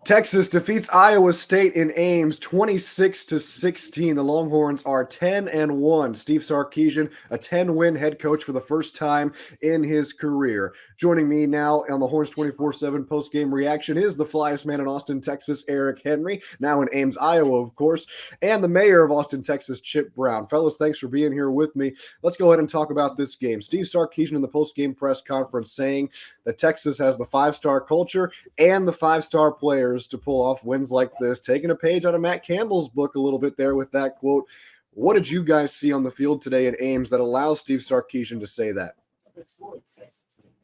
Texas defeats Iowa State in Ames 26-16. The Longhorns are 10-1. Steve Sarkisian, a 10-win head coach for the first time in his career. Joining me now on the Horns 24/7 post-game reaction is the flyest man in Austin, Texas, Eric Henry, now in Ames, Iowa, of course, and the mayor of Austin, Texas, Chip Brown. Fellas, thanks for being here with me. Let's go ahead and talk about this game. Steve Sarkisian in the post-game press conference saying that Texas has the five-star culture and the five-star players to pull off wins like this, taking a page out of Matt Campbell's book a little bit there with that quote. What did you guys see on the field today in Ames that allows Steve Sarkisian to say that?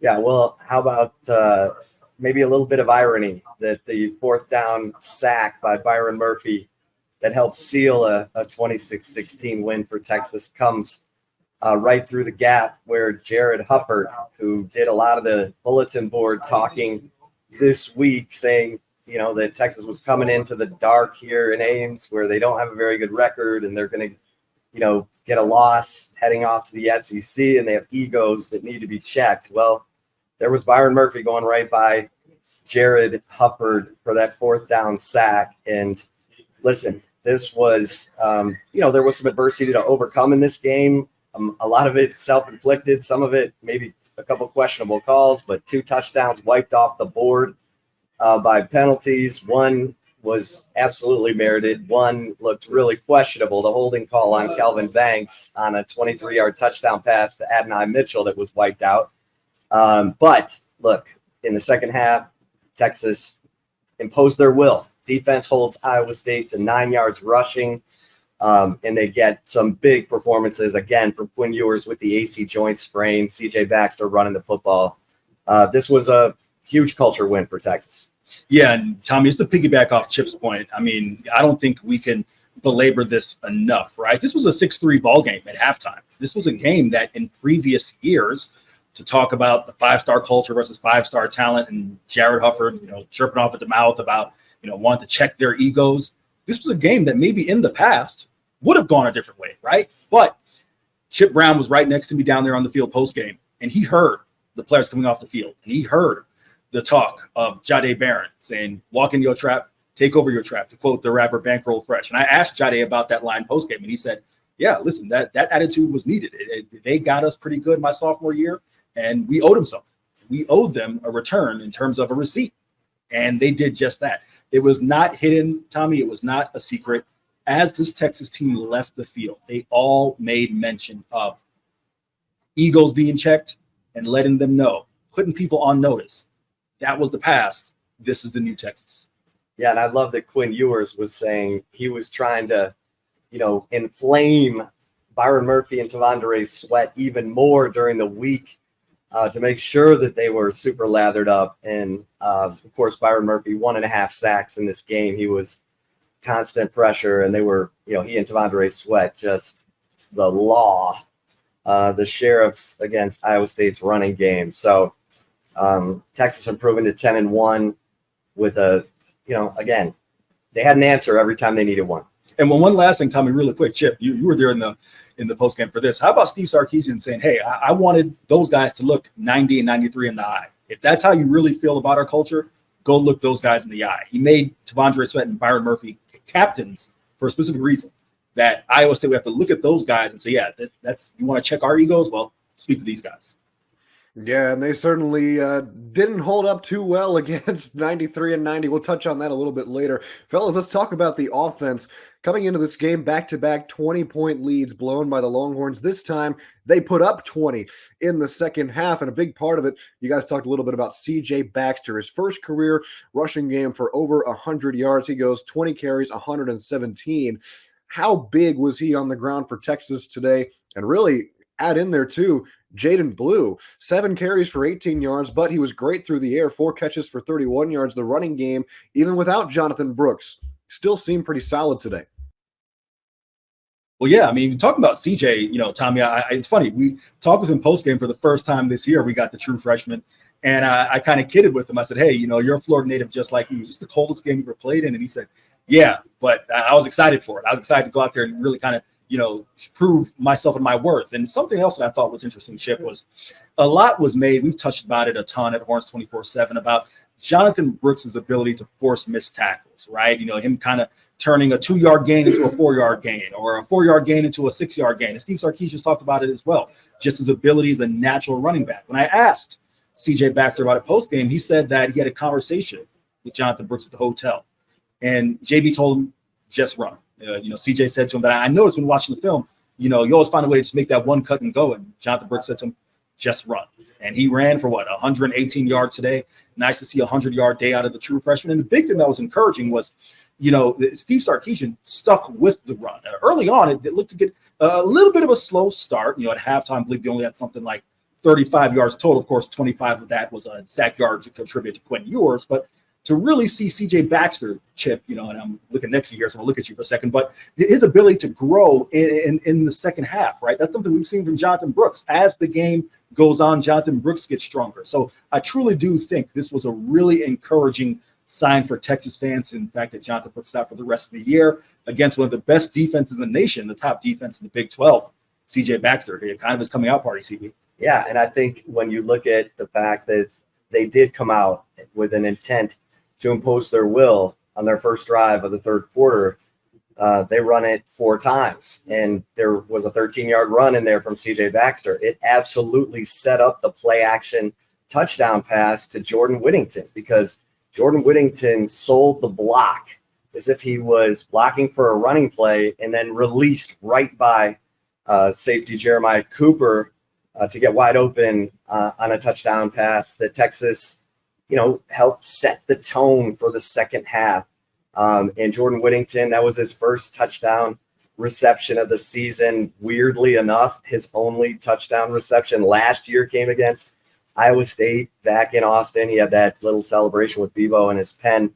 Yeah, well, how about maybe a little bit of irony that the fourth down sack by Byron Murphy that helped seal a 26-16 win for Texas comes right through the gap where Jared Hufford, who did a lot of the bulletin board talking this week, saying, that Texas was coming into the dark here in Ames where they don't have a very good record and they're going to, get a loss heading off to the SEC and they have egos that need to be checked. Well, there was Byron Murphy going right by Jared Hufford for that fourth down sack. And listen, this was, there was some adversity to overcome in this game. A lot of it self-inflicted, some of it maybe a couple questionable calls, but 2 touchdowns wiped off the board by penalties. One was absolutely merited. One looked really questionable. The holding call on Kelvin Banks on a 23-yard touchdown pass to Adonai Mitchell that was wiped out. But look, in the second half, Texas imposed their will. Defense holds Iowa State to 9 yards rushing, and they get some big performances again from Quinn Ewers with the AC joint sprain, CJ Baxter running the football. This was a huge culture win for Texas. Yeah, and Tommy, just to piggyback off Chip's point, I mean, I don't think we can belabor this enough, right? This was a 6-3 ball game at halftime. This was a game that in previous years, to talk about the five-star culture versus five-star talent and Jared Hufford, chirping off at the mouth about, wanting to check their egos. This was a game that maybe in the past would have gone a different way, right? But Chip Brown was right next to me down there on the field post-game, and he heard the players coming off the field, and he heard the talk of Jahdae Barron saying, walk in your trap, take over your trap, to quote the rapper Bankroll Fresh. And I asked Jahdae about that line post-game, and he said, yeah, listen, that attitude was needed. They got us pretty good my sophomore year, and we owed them something. We owed them a return in terms of a receipt, and they did just that. It was not hidden, Tommy. It was not a secret. As this Texas team left the field, they all made mention of egos being checked and letting them know, putting people on notice. That was the past. This is the new Texas. Yeah, and I love that Quinn Ewers was saying he was trying to, inflame Byron Murphy and Tavondre Sweat even more during the week to make sure that they were super lathered up. And, of course, Byron Murphy, 1.5 sacks in this game. He was constant pressure, and they were, he and Tavondre Sweat just the law, the sheriffs against Iowa State's running game. So, Texas improving to 10-1 with again, they had an answer every time they needed one. And one last thing, Tommy, really quick, Chip, you were there in the post game for this. How about Steve Sarkisian saying, hey, I wanted those guys to look 90 and 93 in the eye. If that's how you really feel about our culture, go look those guys in the eye. He made Tavondre Sweat and Byron Murphy captains for a specific reason. That Iowa State, we have to look at those guys and say, yeah, that's you want to check our egos? Well, speak to these guys. Yeah, and they certainly didn't hold up too well against 93 and 90. We'll touch on that a little bit later. Fellas, let's talk about the offense. Coming into this game, back-to-back 20-point leads blown by the Longhorns. This time, they put up 20 in the second half, and a big part of it, you guys talked a little bit about CJ Baxter, his first career rushing game for over 100 yards. He goes 20 carries, 117. How big was he on the ground for Texas today? And really, add in there, too, Jaden Blue, 7 carries for 18 yards, but he was great through the air, 4 catches for 31 yards. The running game, even without Jonathan Brooks, still seemed pretty solid today. Well, yeah, I mean, talking about CJ, Tommy, it's funny. We talked with him post-game for the first time this year. We got the true freshman, and I kind of kidded with him. I said, hey, you're a Florida native just like me. Is this the coldest game you ever played in? And he said, yeah, but I was excited for it. I was excited to go out there and really kind of prove myself and my worth. And something else that I thought was interesting, Chip, was a lot was made. We've touched about it a ton at Horns 24/7 about Jonathan Brooks' ability to force missed tackles, right? Him kind of turning a 2-yard gain into a 4-yard gain, or a 4-yard gain into a 6-yard gain. And Steve Sarkisian talked about it as well. Just his ability as a natural running back. When I asked CJ Baxter about it post-game, he said that he had a conversation with Jonathan Brooks at the hotel. And JB told him, just run. CJ said to him that I noticed when watching the film, you always find a way to just make that one cut and go. And Jonathan Brooks said to him, just run. And he ran for 118 yards today. Nice to see a 100-yard day out of the true freshman. And the big thing that was encouraging was, Steve Sarkisian stuck with the run. Early on, it looked to get a little bit of a slow start. At halftime, I believe they only had something like 35 yards total. Of course, 25 of that was a sack yard to contribute to Quinn Ewers. But to really see CJ Baxter chip, and I'm looking next to you here, so I'll look at you for a second, but his ability to grow in the second half, right? That's something we've seen from Jonathan Brooks. As the game goes on, Jonathan Brooks gets stronger. So I truly do think this was a really encouraging sign for Texas fans. In fact, that Jonathan Brooks out for the rest of the year against one of the best defenses in the nation, the top defense in the Big 12. CJ Baxter, kind of his coming out party, CB. Yeah, and I think when you look at the fact that they did come out with an intent to impose their will on their first drive of the third quarter, they run it 4 times, and there was a 13-yard run in there from CJ Baxter. It absolutely set up the play action touchdown pass to Jordan Whittington, because Jordan Whittington sold the block as if he was blocking for a running play and then released right by safety Jeremiah Cooper to get wide open on a touchdown pass that Texas helped set the tone for the second half. And Jordan Whittington, that was his first touchdown reception of the season. Weirdly enough, his only touchdown reception last year came against Iowa State back in Austin. He had that little celebration with Bebo and his pen.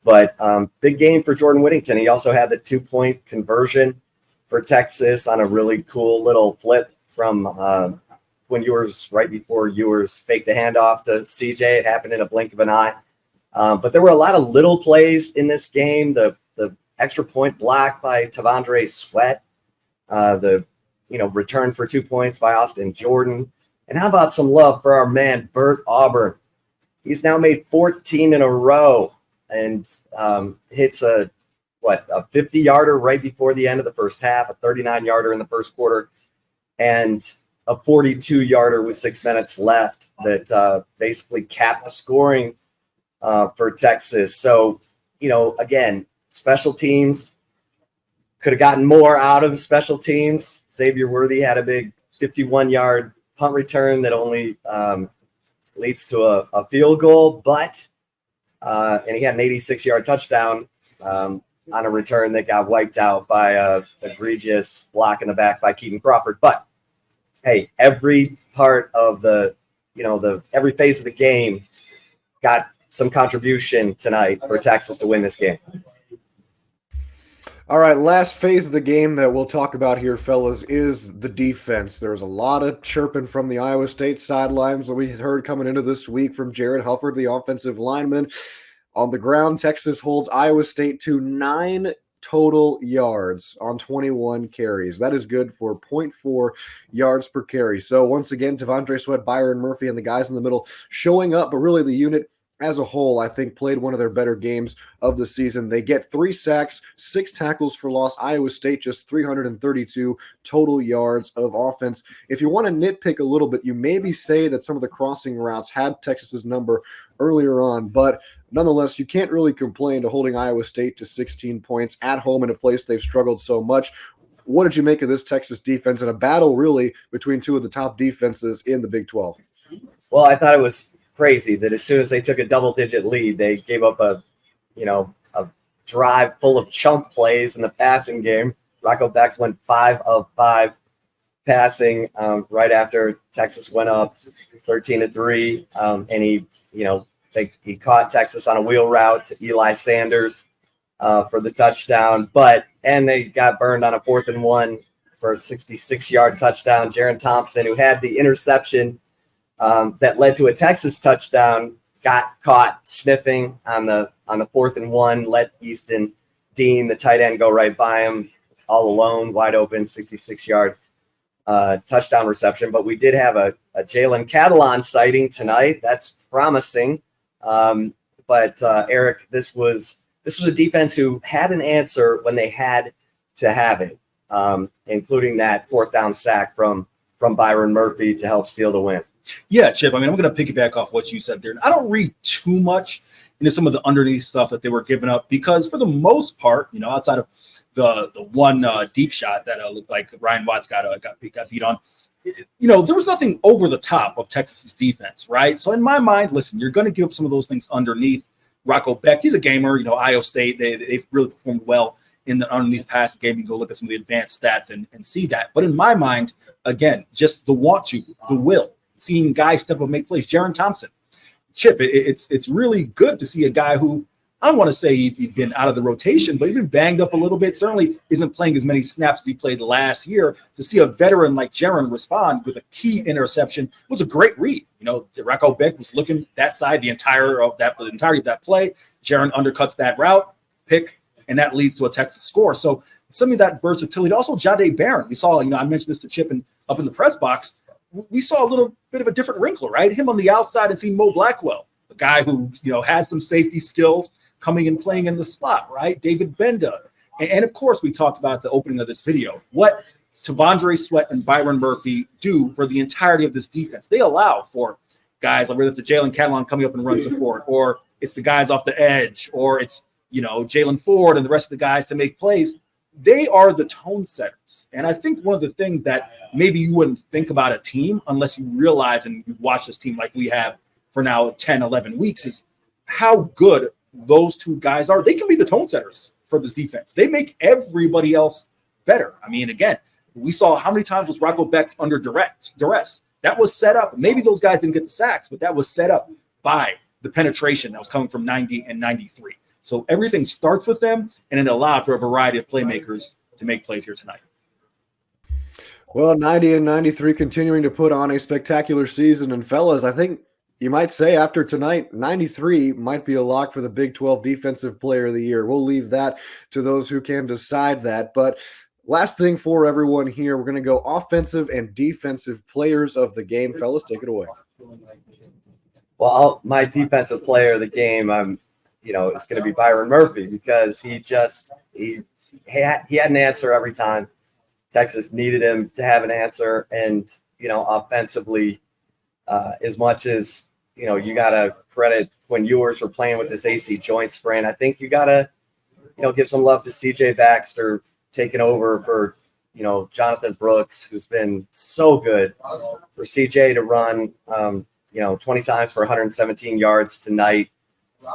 But big game for Jordan Whittington. He also had the 2-point conversion for Texas on a really cool little flip from when Ewers, right before Ewers faked the handoff to CJ. It happened in a blink of an eye. But there were a lot of little plays in this game. The extra point block by Tavondre Sweat, the return for 2 points by Austin Jordan. And how about some love for our man Bert Auburn? He's now made 14 in a row and hits a 50-yarder right before the end of the first half, a 39-yarder in the first quarter, and a 42-yarder with 6 minutes left that basically capped the scoring for Texas. So, again, special teams could have gotten more out of special teams. Xavier Worthy had a big 51-yard punt return that only leads to a field goal, and he had an 86-yard touchdown on a return that got wiped out by a egregious block in the back by Keaton Crawford. But hey, every part of every phase of the game got some contribution tonight for Texas to win this game. All right, last phase of the game that we'll talk about here, fellas, is the defense. There was a lot of chirping from the Iowa State sidelines that we heard coming into this week from Jared Hufford, the offensive lineman. On the ground, Texas holds Iowa State to 9 total yards on 21 carries. That is good for 0.4 yards per carry. So once again, Tavondre Sweat, Byron Murphy, and the guys in the middle showing up, but really the unit as a whole, I think, played one of their better games of the season. They get 3 sacks, 6 tackles for loss. Iowa State just 332 total yards of offense. If you want to nitpick a little bit, you maybe say that some of the crossing routes had Texas's number earlier on, but nonetheless, you can't really complain to holding Iowa State to 16 points at home in a place they've struggled so much. What did you make of this Texas defense in a battle really between two of the top defenses in the Big 12? Well, I thought it was crazy that as soon as they took a double-digit lead, they gave up a drive full of chunk plays in the passing game. Rocco Becht went 5 of 5 passing right after Texas went up 13-3, and he caught Texas on a wheel route to Eli Sanders for the touchdown, and they got burned on a 4th and 1 for a 66-yard touchdown. Jaron Thompson, who had the interception that led to a Texas touchdown, got caught sniffing on the 4th and 1, let Easton Dean, the tight end, go right by him all alone, wide open, 66-yard touchdown reception. But we did have a Jalen Catalon sighting tonight. That's promising. But Eric, this was a defense who had an answer when they had to have it, including that fourth down sack from Byron Murphy to help seal the win. Yeah, Chip. I mean, I'm going to piggyback off what you said there. I don't read too much into some of the underneath stuff that they were giving up because, for the most part, outside of the one deep shot that looked like Ryan Watts got beat on, there was nothing over the top of Texas's defense, right? So in my mind, listen, you're going to give up some of those things underneath. Rocco Beck, he's a gamer. Iowa State, they've really performed well in the underneath pass game. You can go look at some of the advanced stats and see that. But in my mind, again, just the want to, the will. Seeing guys step up and make plays. Jaron Thompson, Chip, it's really good to see a guy who, I don't want to say he'd been out of the rotation, but he'd been banged up a little bit. Certainly isn't playing as many snaps as he played last year. To see a veteran like Jaron respond with a key interception was a great read. Rocco Beck was looking that side the entirety of that play. Jaron undercuts that route, pick, and that leads to a Texas score. So some of that versatility. Also, Jahdae Barron. We saw, I mentioned this to Chip up in the press box. We saw a little bit of a different wrinkle, right? Him on the outside and seeing Mo Blackwell, a guy who, has some safety skills coming and playing in the slot, right? David Benda. And of course, we talked about the opening of this video. What Tavondre Sweat and Byron Murphy do for the entirety of this defense. They allow for guys, like whether it's a Jalen Catalon coming up and run support, or it's the guys off the edge, or it's, Jalen Ford and the rest of the guys to make plays. They are the tone setters. And I think one of the things that maybe you wouldn't think about a team unless you realize and you've watched this team like we have for now 10, 11 weeks is how good those two guys are. They can be the tone setters for this defense. They make everybody else better. I mean, again, we saw how many times was Rocco Beck under duress. That was set up. Maybe those guys didn't get the sacks, but that was set up by the penetration that was coming from 90 and 93. So everything starts with them, and it allowed for a variety of playmakers to make plays here tonight. Well, 90 and 93 continuing to put on a spectacular season. And fellas, I think you might say after tonight, 93 might be a lock for the Big 12 Defensive Player of the Year. We'll leave that to those who can decide that. But last thing for everyone here, we're going to go offensive and defensive players of the game. Fellas, take it away. Well, my defensive player of the game, it's going to be Byron Murphy because he had an answer every time. Texas needed him to have an answer. And, offensively, as much as, you got to credit Quinn Ewers for playing with this AC joint sprain, I think you got to, give some love to CJ Baxter taking over for, Jonathan Brooks, who's been so good for CJ to run, 20 times for 117 yards tonight.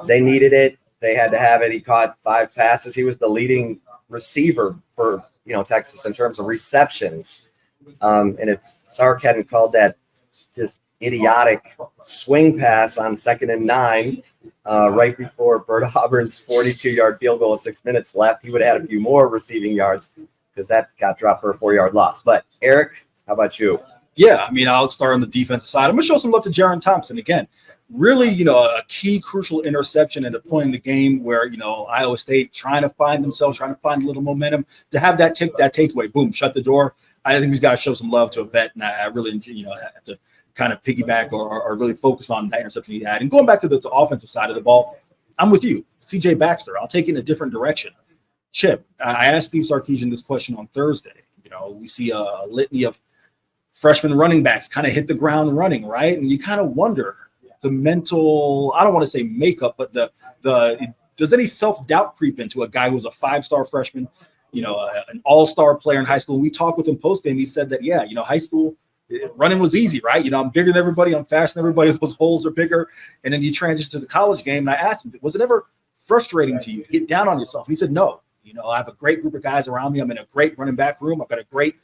They needed it. They had to have it. He caught 5 passes. He was the leading receiver for, Texas in terms of receptions. And if Sark hadn't called that just idiotic swing pass on 2nd and 9 right before Bert Auburn's 42-yard field goal with 6 minutes left, he would have had a few more receiving yards because that got dropped for a 4-yard loss. But, Eric, how about you? Yeah, I'll start on the defensive side. I'm going to show some love to Jaron Thompson. Again, really, a key crucial interception at a point in the game where, Iowa State trying to find a little momentum to have that takeaway, boom, shut the door. I think he's got to show some love to a vet, and I really, have to kind of piggyback or really focus on that interception he had. And going back to the offensive side of the ball, I'm with you, CJ Baxter. I'll take it in a different direction. Chip, I asked Steve Sarkisian this question on Thursday. We see a litany of freshman running backs kind of hit the ground running, right? And you kind of wonder the mental, I don't want to say makeup, but does any self-doubt creep into a guy who's a 5-star freshman, an all-star player in high school? And we talked with him post-game. He said that, high school running was easy, right? I'm bigger than everybody. I'm faster than everybody. Those holes are bigger. And then you transition to the college game. And I asked him, was it ever frustrating to you to get down on yourself? And he said, no. I have a great group of guys around me. I'm in a great running back room. I've got a great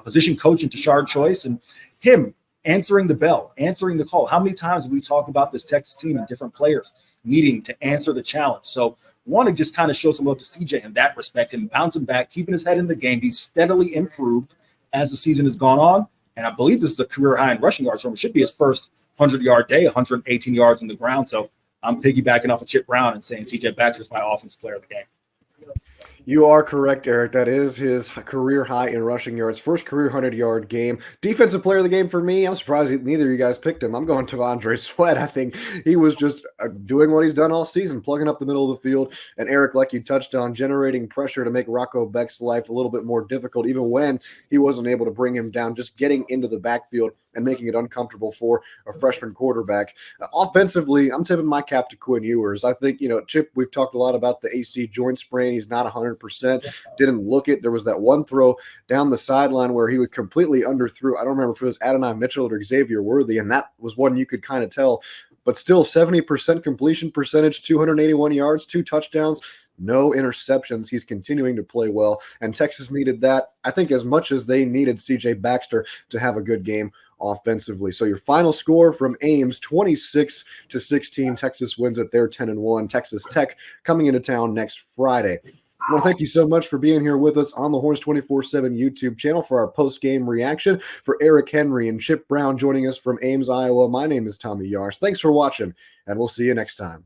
position coach in Tashard Choice, and him answering the bell, answering the call. How many times have we talked about this Texas team and different players needing to answer the challenge? So want to just kind of show some love to CJ in that respect and bouncing back, keeping his head in the game. He's steadily improved as the season has gone on. And I believe this is a career high in rushing yards for him. It should be his first 100-yard day, 118 yards on the ground. So I'm piggybacking off of Chip Brown and saying CJ Baxter is my offensive player of the game. You are correct, Eric. That is his career high in rushing yards. First career 100-yard game. Defensive player of the game for me. I'm surprised neither of you guys picked him. I'm going to Andre Sweat. I think he was just doing what he's done all season, plugging up the middle of the field. And Eric, like you touched on, generating pressure to make Rocco Beck's life a little bit more difficult, even when he wasn't able to bring him down, just getting into the backfield and making it uncomfortable for a freshman quarterback. Offensively, I'm tipping my cap to Quinn Ewers. I think, Chip, we've talked a lot about the AC joint sprain. He's not 100%. Didn't look it. There was that one throw down the sideline where he would completely underthrew. I don't remember if it was Adonai Mitchell or Xavier Worthy, and that was one you could kind of tell. But still, 70% completion percentage, 281 yards, 2 touchdowns, no interceptions. He's continuing to play well, and Texas needed that, I think, as much as they needed CJ Baxter to have a good game offensively. So your final score from Ames, 26-16. Texas wins it. They're 10-1. Texas Tech coming into town next Friday. Well, thank you so much for being here with us on the Horns 24/7 YouTube channel for our post-game reaction. For Eric Henry and Chip Brown joining us from Ames, Iowa, my name is Tommy Yarsh. Thanks for watching, and we'll see you next time.